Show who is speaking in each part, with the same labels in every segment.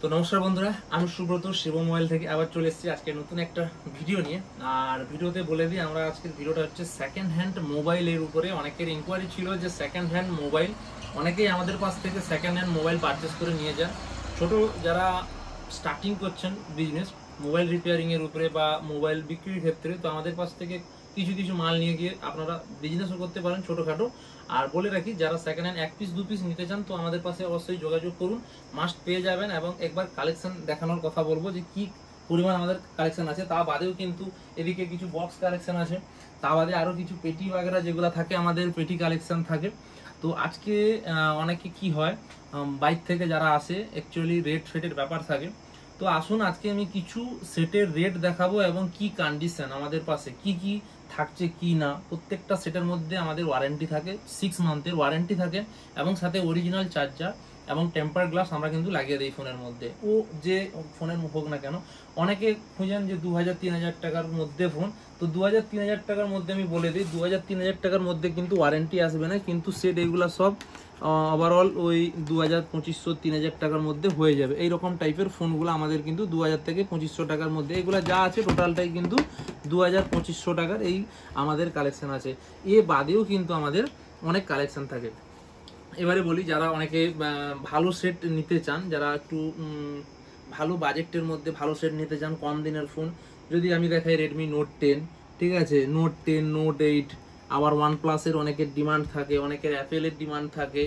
Speaker 1: তো নমস্কার বন্ধুরা, আমি সুব্রত শিব মোবাইল থেকে আবার চলে এসেছি আজকে নতুন একটা ভিডিও নিয়ে। আর ভিডিওতে বলে দিই, আমরা আজকের ভিডিওটা হচ্ছে সেকেন্ড হ্যান্ড মোবাইলের উপরে। অনেকের ইনকোয়ারি ছিল যে সেকেন্ড হ্যান্ড মোবাইল, অনেকেই আমাদের কাছ থেকে সেকেন্ড হ্যান্ড মোবাইল পারচেস করে নিয়ে যান। ছোট যারা স্টার্টিং করছেন বিজনেস মোবাইল রিপেয়ারিংয়ের উপরে বা মোবাইল বিক্রির ক্ষেত্রে, তো আমাদের কাছ থেকে কিছু কিছু মাল নিয়ে গিয়ে আপনারা বিজনেসও করতে পারেন ছোটোখাটো। আর বলে রাখি, যারা সেকেন্ড হ্যান্ড 1 পিস 2 পিস নিতে চান তো আমাদের পাশে অবশ্যই যোগাযোগ করুন, মাস্ট পেয়ে যাবেন। এবং একবার কালেকশন দেখানোর কথা বলবো যে কি পরিমাণ আমাদের কালেকশন আছে। তা বাদেও কিন্তু এদিকে কিছু বক্স কালেকশন আছে, তা বাদে আরও কিছু পেটি বাগেরা যেগুলো থাকে, আমাদের পেটি কালেকশন থাকে। তো আজকে অনেকে কি হয়, বাইক থেকে যারা আসে অ্যাকচুয়ালি রেট ফেটের ব্যাপার থাকে। তো আসুন আজকে আমি কিছু সেটের রেট দেখাবো এবং কি কন্ডিশন আমাদের পাশে কি কি থাকছে কি না। প্রত্যেকটা সেটের মধ্যে আমাদের ওয়ারেন্টি থাকে, 6 মান্থের ওয়ারেন্টি থাকে এবং সাথে অরিজিনাল চার্জার এবং টেম্পার গ্লাস আমরা কিন্তু লাগিয়ে দিই ফোনের মধ্যে। ও যে ফোনের হোক না কেন, অনেকে খুঁজেন যে 2000-3000 টাকার মধ্যে ফোন। তো 2000-3000 টাকার মধ্যে আমি বলে দিই, 2000-3000 টাকার মধ্যে কিন্তু ওয়ারেন্টি আসবে না, কিন্তু সেট এইগুলো সব ওভারঅল ওই 2000-2500-3000 টাকার মধ্যে হয়ে যাবে। এইরকম টাইপের ফোনগুলো আমাদের কিন্তু 2000 থেকে 2500 টাকার মধ্যে, এগুলো যা আছে টোটালটাই কিন্তু 2000-2500 টাকার এই আমাদের কালেকশন আছে। এ বাদেও কিন্তু আমাদের অনেক কালেকশন থাকে। এবারে বলি, যারা অনেকে ভালো সেট নিতে চান, যারা একটু ভালো বাজেটের মধ্যে ভালো সেট নিতে চান, কম দিনের ফোন, যদি আমি দেখাই রেডমি নোট 10, ঠিক আছে, নোট 10, নোট 8, আবার OnePlus-এর অনেকের ডিমান্ড থাকে, অনেকের অ্যাপেলের ডিমান্ড থাকে।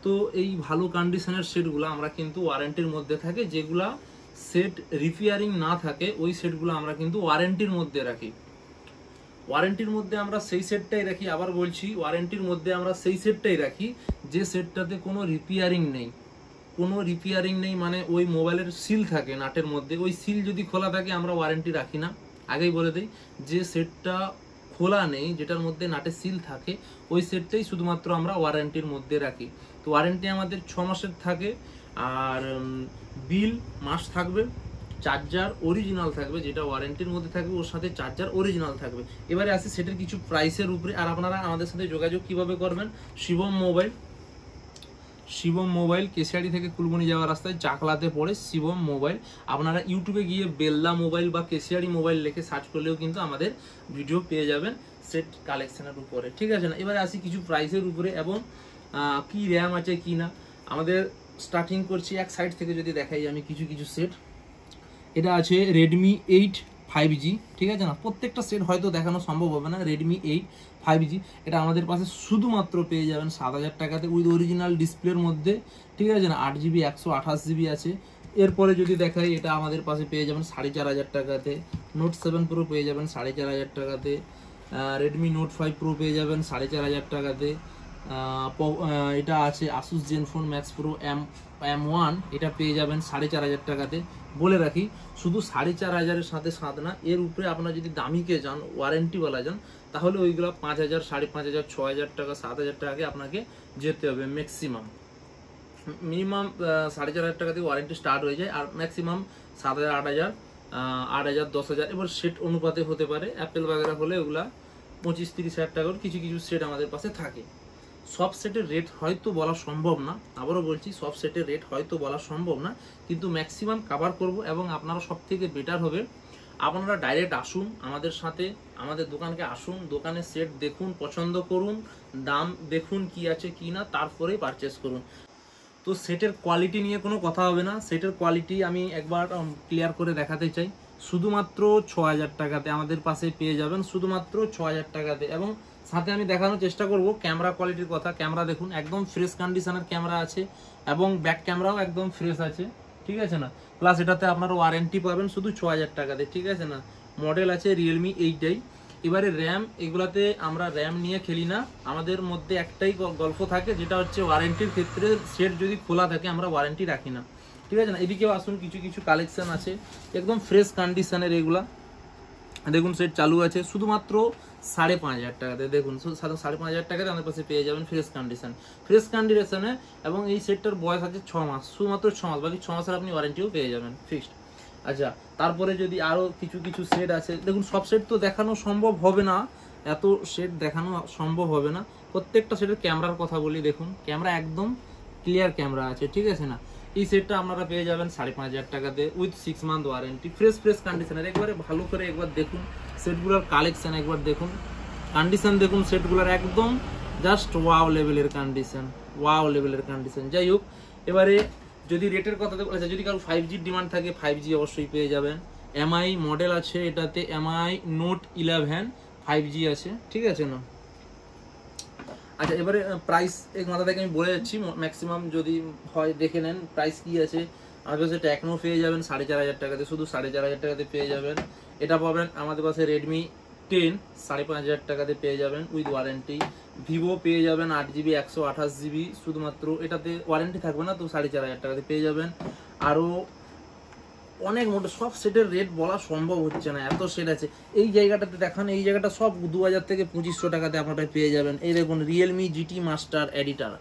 Speaker 1: তো এই ভালো কন্ডিশনের সেটগুলো আমরা কিন্তু ওয়ারেন্টির মধ্যে থাকে, যেগুলা সেট রিপেয়ারিং না থাকে ওই সেটগুলো আমরা কিন্তু ওয়ারেন্টির মধ্যে রাখি। ওয়ারেন্টির মধ্যে আমরা সেই সেটটাই রাখি, আবার বলছি ওয়ারেন্টির মধ্যে আমরা সেই সেটটাই রাখি যে সেটটাতে কোনো রিপেয়ারিং নেই। কোনো রিপেয়ারিং নেই মানে ওই মোবাইলের সিল থাকে নাটের মধ্যে, ওই সিল যদি খোলা থাকে আমরা ওয়ারেন্টি রাখি না। আগেই বলে দিই, যে সেটটা খোলা নেই, যেটার মধ্যে নাটের সিল থাকে, ওই সেটটাই শুধুমাত্র আমরা ওয়ারেন্টির মধ্যে রাখি। তো ওয়ারেন্টি আমাদের 6 মাসের থাকে, আর বিল মাস থাকবে, চার্জার অরিজিনাল থাকবে, যেটা ওয়ারেন্টির মধ্যে থাকবে ওর সাথে চার্জার অরিজিনাল থাকবে। এবারে আসি সেটের কিছু প্রাইসের উপরে। আর আপনারা আমাদের সাথে যোগাযোগ কিভাবে করবেন, শিবম মোবাইল কেশিয়ারি থেকে কুলবনি যাওয়ার রাস্তায় চাকলাতে পড়ে শিবম মোবাইল। আপনারা ইউটিউবে গিয়ে বেল্লা মোবাইল বা কেশিয়ারি মোবাইল লিখে সার্চ করলেও কিন্তু আমাদের ভিডিও পেয়ে যাবেন সেট কালেকশনের উপরে, ঠিক আছে না। এবারে আসি কিছু প্রাইসের উপরে এবং কি র্যাম আছে কি না। আমাদের স্টার্টিং করছি এক সাইড থেকে, যদি দেখাই আমি কিছু কিছু সেট। এটা আছে রেডমি 8 5G, ঠিক আছে না। প্রত্যেকটা সেট হয়তো দেখানো সম্ভব হবে না। রেডমি 8 5G এটা আমাদের পাশে শুধুমাত্র পেয়ে যাবেন 7000 টাকাতে উইথ অরিজিনাল ডিসপ্লের মধ্যে, ঠিক আছে না। 8GB 128GB আছে। এরপরে যদি দেখাই, এটা আমাদের পাশে পেয়ে যাবেন 4500 টাকাতে। নোট 7 প্রো পেয়ে যাবেন 4500 টাকাতে। রেডমি নোট 5 প্রো পেয়ে যাবেন 4500 টাকাতে। এটা আছে Asus ZenFone max pro M1, এটা পেয়ে যাবেন 4500 টাকাতে। বলে রাখি, শুধু 4500-এর সাথে সাথ না, এর উপরে আপনারা যদি দামিকে যান, ওয়ারেন্টিওয়ালা যান, তাহলে ওইগুলো 5000, 5500, 6000 টাকা, 7000 টাকাকে আপনাকে যেতে হবে ম্যাক্সিমাম। মিনিমাম 4500 টাকা থেকে ওয়ারেন্টি স্টার্ট হয়ে যায়, আর ম্যাক্সিমাম 7000, 8000, 8000, 10000। এবার সেট অনুপাতে হতে পারে। অ্যাপেল বাগেরা হলে ওগুলা 25-30 হাজার টাকার কিছু কিছু সেট আমাদের পাশে থাকে। সব সেটের রেট হয়তো বলা সম্ভব না, আবারও বলছি সব সেটের রেট হয়তো বলা সম্ভব না, কিন্তু ম্যাক্সিমাম কভার করব। এবং আপনারা সব থেকে বেটার হবে আপনারা ডাইরেক্ট আসুন আমাদের সাথে, আমাদের দোকানকে আসুন, দোকানে সেট দেখুন, পছন্দ করুন, দাম দেখুন কি আছে কি না, তারপরেই পারচেস করুন। তো সেটের কোয়ালিটি নিয়ে কোনো কথা হবে না। সেটের কোয়ালিটি আমি একবার ক্লিয়ার করে দেখাতে চাই। শুধুমাত্র 6000 টাকাতে আমাদের পাশে পেয়ে যাবেন, শুধুমাত্র 6000 টাকাতে। এবং সাথে আমি দেখানোর চেষ্টা করব ক্যামেরা কোয়ালিটির কথা। ক্যামেরা দেখুন, একদম ফ্রেশ কন্ডিশনের ক্যামেরা আছে এবং ব্যাক ক্যামেরাও একদম ফ্রেশ আছে, ঠিক আছে না। প্লাস এটাতে আপনারা ওয়ারেন্টি পাবেন শুধু 6000 টাকাতে, ঠিক আছে না। মডেল আছে রিয়েলমি 8i। এবারে র্যাম, এগুলাতে আমরা র্যাম নিয়ে খেলি না। আমাদের মধ্যে একটাই গল্প থাকে, যেটা হচ্ছে ওয়ারেন্টির ক্ষেত্রে সেট যদি খোলা থাকে আমরা ওয়ারেন্টি রাখি না, ঠিক আছে না। এদিকেও আসুন, কিছু কিছু কালেকশন আছে একদম ফ্রেশ কন্ডিশনের। এগুলা দেখুন সেট চালু আছে শুধুমাত্র 5500 টাকাতে। দেখুন 5500 টাকাতে আমাদের পাশে পেয়ে যাবেন ফ্রেশ কন্ডিশনে। এবং এই সেটটার বয়স আছে 6 মাস, শুধুমাত্র 6 মাস, বাকি 6 মাসের আপনি ওয়ারেন্টিও পেয়ে যাবেন ফিক্সড। আচ্ছা, তারপরে যদি আরও কিছু কিছু সেট আছে, দেখুন সব সেট তো দেখানো সম্ভব হবে না, এত সেট দেখানো সম্ভব হবে না। প্রত্যেকটা সেটের ক্যামেরার কথা বলি, দেখুন ক্যামেরা একদম ক্লিয়ার ক্যামেরা আছে, ঠিক আছে না। এই সেটটা আপনারা পেয়ে যাবেন 5,500 টাকাতে উইথ 6 মান্থ ওয়ারেন্টি, ফ্রেশ কন্ডিশনের। একবারে ভালো করে একবার দেখুন সেটগুলোর কালেকশন, একবার দেখুন কন্ডিশন দেখুন সেটগুলোর, একদম জাস্ট ওয়াও লেভেলের কন্ডিশন। যাই হোক, এবারে যদি রেটের কথা বলা যায়, যদি কারো 5G ডিমান্ড থাকে 5G অবশ্যই পেয়ে যাবেন। MI মডেল আছে এটাতে, MI Note 11 5G আছে, ঠিক আছে না? আচ্ছা, এবারে প্রাইস এক মাথা থেকে আমি বলে যাচ্ছি, ম্যাক্সিমাম যদি হয় দেখে নেন প্রাইস কি আছে। আমাদের কাছে টেকনো পেয়ে যাবেন 4,500 টাকাতে, শুধু 4,500 টাকাতে পেয়ে যাবেন। এটা পাবেন আমাদের কাছে রেডমি 10 5,500 টাকাতে পেয়ে যাবেন উইথ ওয়ারেন্টি। ভিভো পেয়ে যাবেন 8GB 128GB, শুধুমাত্র এটাতে ওয়ারেন্টি থাকবে না, তো 4,500 টাকাতে পেয়ে যাবেন। আরও অনেক মোটে সব সেটের রেট বলা সম্ভব হচ্ছে না, এত সেট আছে। এই জায়গাটাতে দেখান, এই জায়গাটা সব 2,000 থেকে 2,500 টাকাতে আপনারা পেয়ে যাবেন। এই দেখুন Realme GT master editor,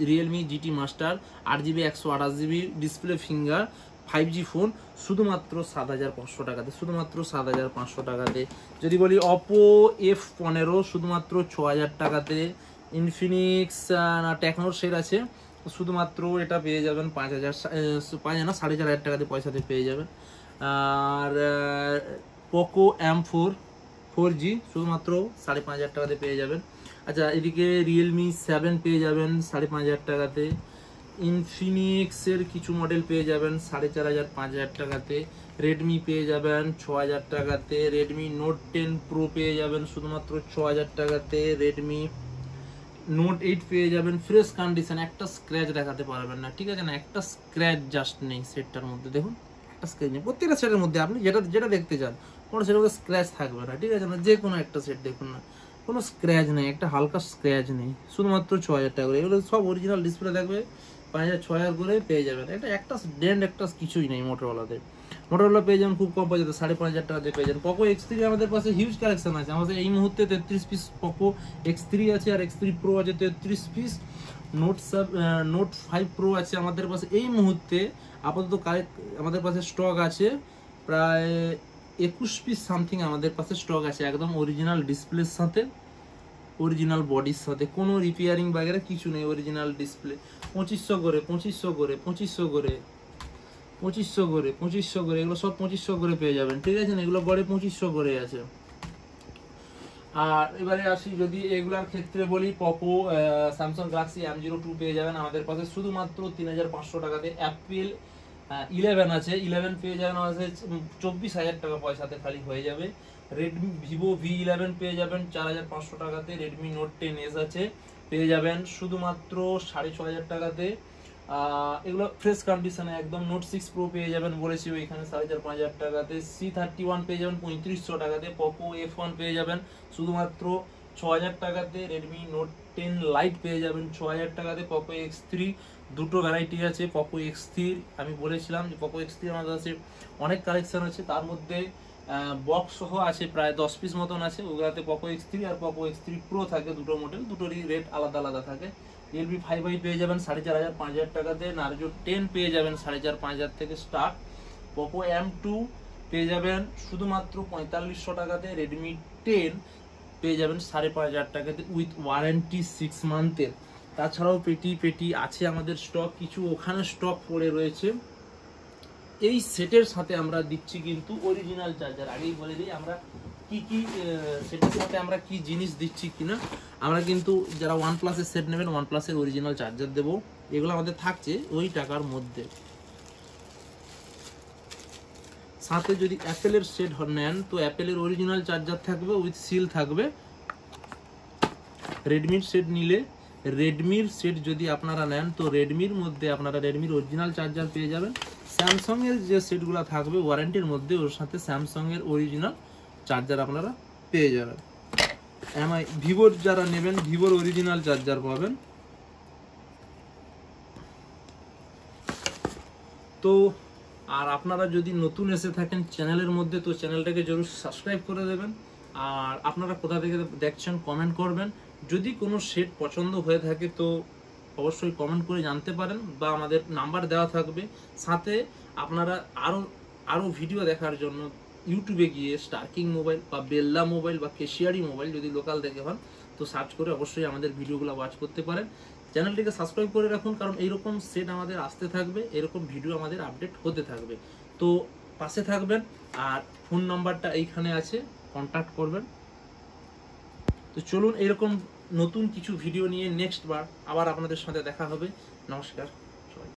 Speaker 1: Realme GT master 8GB 128GB display finger 5G phone, শুধুমাত্র 7,500 টাকাতে, শুধুমাত্র 7,500 টাকাতে। যদি বলি Oppo F15 শুধুমাত্র 6,000 টাকাতে। ইনফিনিক্স টেকনোর সেট আছে, শুধুমাত্র এটা পেয়ে যাবেন 5,500 টাকাতে পয়সাতে পেয়ে যাবেন। আর পোকো M4 4G শুধুমাত্র 5,500 টাকাতে পেয়ে যাবেন। আচ্ছা, এদিকে রিয়েলমি 7 পেয়ে যাবেন 5,500 টাকাতে। ইনফিনিক্সের কিছু মডেল পেয়ে যাবেন 4,500 5,000 টাকাতে। রেডমি পেয়ে যাবেন 6,000 টাকাতে। রেডমি নোট 10 প্রো পেয়ে যাবেন শুধুমাত্র 6,000 টাকাতে। রেডমি নোট 8 পেয়ে যাবেন ফ্রেশ কন্ডিশন, একটা স্ক্র্যাচ দেখাতে পারবেন না, ঠিক আছে না? একটা স্ক্র্যাচ জাস্ট নেই সেটটার মধ্যে, দেখুন একটা স্ক্র্যাচ নেই। প্রত্যেকটা সেটের মধ্যে আপনি যেটা দেখতে চান কোনো সেটের মধ্যে স্ক্র্যাচ থাকবে না, ঠিক আছে না? যে কোনো একটা সেট দেখুন না, কোনো স্ক্র্যাচ নেই, একটা হালকা স্ক্র্যাচ নেই, শুধুমাত্র 6,000 টাকা করে। এগুলো সব অরিজিনাল ডিসপ্লে থাকবে, 5,000 করে পেয়ে যাবেন। একটা ডেন্ট একটা কিছুই নেই মোটরওয়ালাতে। মোটরওয়ালা পেয়ে যাবেন খুব কম পয়সাতে, 5,500 টাকাতে পেয়ে যাবেন। পোকো X3 আমাদের পাশে হিউজ কালেকশন আছে, আমাদের এই মুহূর্তে 33 পিস পোকো X3 আছে, আর X3 প্রো আছে 33 পিস। নোট 5 প্রো আছে আমাদের পাশে এই মুহূর্তে আপাতত আমাদের পাশে স্টক আছে প্রায় 21 পিস সামথিং আমাদের পাশে স্টক আছে, একদম অরিজিনাল ডিসপ্লের সাথে, অরিজিনাল বডির সাথে, কোনো রিপেয়ারিং বাগেরা কিছু নেই, অরিজিনাল ডিসপ্লে। 2,500 করে 2,500 করে 2,500 করে 2,500 করে 2,500 করে, এগুলো সব 2,500 করে পেয়ে যাবেন, ঠিক আছে না? এগুলো গড়ে 2,500 করে আছে। আর এবারে আসি যদি এগুলার ক্ষেত্রে বলি, পপো স্যামসাং গ্যালাক্সি M02 পেয়ে যাবেন আমাদের পাশে শুধুমাত্র 3,500 টাকাতে। অ্যাপেল 11 আছে, 11 পেয়ে যাবেন আমাদের 24,000 টাকা পয়সাতে খালি হয়ে যাবে। রেডমি ভিভো V11 পেয়ে যাবেন 4,500 টাকাতে। রেডমি নোট 10s আছে, পেয়ে যাবেন শুধুমাত্র 6,500 টাকাতে। এগুলো ফ্রেশ কন্ডিশনে একদম। নোট 6 প্রো পেয়ে যাবেন বলেছি ওইখানে 5,500 টাকাতে। C31 পেয়ে যাবেন 3,500 টাকাতে। পপো F1 পেয়ে যাবেন শুধুমাত্র 6,000 টাকাতে। রেডমি নোট 10 লাইট পেয়ে যাবেন 6,000 টাকাতে। পপো X3 দুটো ভ্যারাইটি আছে। পপো X3 আমি বলেছিলাম যে পপো X3 আমাদের কাছে অনেক কালেকশন আছে, তার মধ্যে বক্স সহ আছে প্রায় 10 পিস মতন আছে। ওগুলাতে পপো X3 আর পপো X3 প্রো থাকে, দুটো মডেল, দুটোরই রেট আলাদা আলাদা থাকে। রিয়েলমি 5i পেয়ে যাবেন 4,500 5,000 টাকাতে। নার্জো 10 পেয়ে যাবেন 4,500 5,000 থেকে স্টার্ট। পোকো M2 পেয়ে যাবেন শুধুমাত্র 4,500 টাকাতে। রেডমি 10 পেয়ে যাবেন 5,500 টাকাতে উইথ ওয়ারেন্টি 6 মান্থের। তাছাড়াও পেটি আছে আমাদের স্টক, কিছু ওখানে স্টক পড়ে রয়েছে। এই সেটের সাথে আমরা দিচ্ছি কিন্তু অরিজিনাল চার্জার। আগেই বলে দিই আমরা কি সেটের সাথে আমরা কি জিনিস দিচ্ছি কিনা। আমরা কিন্তু যারা OnePlus এর সেট নেবেন OnePlus এর অরিজিনাল চার্জার দেবো, এগুলো আমাদের থাকছে ওই টাকার মধ্যে। সাথে যদি অ্যাপেলের সেট নেন তো অ্যাপেলের অরিজিনাল চার্জার থাকবে উইথ সিল থাকবে। রেডমির সেট নিলে, রেডমির সেট যদি আপনারা নেন তো রেডমির মধ্যে আপনারা রেডমির অরিজিনাল চার্জার পেয়ে যাবেন। স্যামসাং এর যে সেটগুলো থাকবে ওয়ারেন্টির মধ্যে, ওর সাথে স্যামসাং এর অরিজিনাল চার্জার আপনারা পেয়ে যাবেন। ভিভোর যারা নেবেন ভিভোর অরিজিনাল চার্জার পাবেন। তো আর আপনারা যদি নতুন এসে থাকেন চ্যানেলের মধ্যে তো চ্যানেলটাকে জরুর সাবস্ক্রাইব করে দেবেন। আর আপনারা কোথা থেকে দেখছেন কমেন্ট করবেন। যদি কোনো সেট পছন্দ হয়ে থাকে তো অবশ্যই কমেন্ট করে জানতে পারেন, বা আমাদের নাম্বার দেওয়া থাকবে। সাথে আপনারা আরও ভিডিও দেখার জন্য ইউটিউবে গিয়ে স্টার্কিং মোবাইল বা বেল্লা মোবাইল বা কেশিয়ারি মোবাইল যদি লোকাল দেখে হন তো সার্চ করে অবশ্যই আমাদের ভিডিওগুলো ওয়াচ করতে পারেন। চ্যানেলটিকে সাবস্ক্রাইব করে রাখুন, কারণ এইরকম সেট আমাদের আসতে থাকবে, এরকম ভিডিও আমাদের আপডেট হতে থাকবে। তো পাশে থাকবেন, আর ফোন নাম্বারটা এইখানে আছে, কন্ট্যাক্ট করবেন। তো চলুন, এরকম নতুন কিছু ভিডিও নিয়ে নেক্সট বার আবার আপনাদের সাথে দেখা হবে। নমস্কার।